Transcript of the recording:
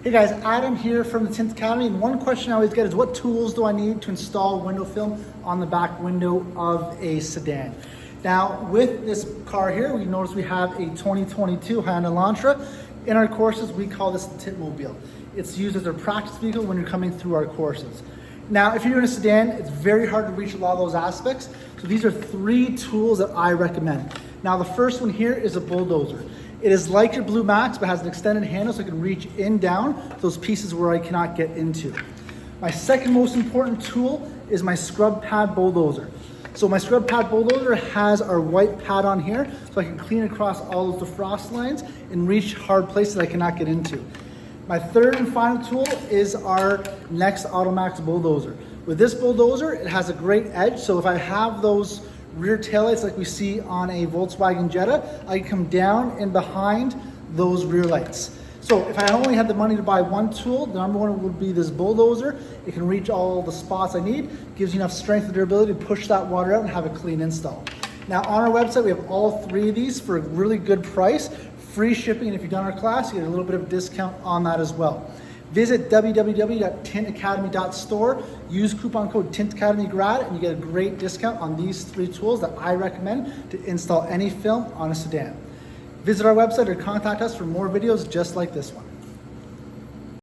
Hey guys, Adam here from the Tint Academy, and one question I always get is what tools do I need to install window film on the back window of a sedan? Now with this car here, we notice we have a 2022 Hyundai Elantra. In our courses, we call this the Tint Mobile. It's used as a practice vehicle when you're coming through our courses. Now, if you're doing a sedan, it's very hard to reach a lot of those aspects. So these are 3 tools that I recommend. Now, the first one here is a bulldozer. It is like your Blue Max, but has an extended handle so I can reach in down to those pieces where I cannot get into. My second most important tool is my scrub pad bulldozer. So my scrub pad bulldozer has our white pad on here, so I can clean across all those defrost lines and reach hard places I cannot get into. My third and final tool is our Next Automax bulldozer. With this bulldozer, it has a great edge, so if I have those rear taillights like we see on a Volkswagen Jetta, I can come down and behind those rear lights. So if I only had the money to buy one tool, the number one would be this bulldozer. It can reach all the spots I need, gives you enough strength and durability to push that water out and have a clean install. Now on our website, we have all 3 of these for a really good price, free shipping, and if you've done our class, you get a little bit of a discount on that as well. Visit www.tintacademy.store, use coupon code TINTACADEMYGRAD, and you get a great discount on these 3 tools that I recommend to install any film on a sedan. Visit our website or contact us for more videos just like this one.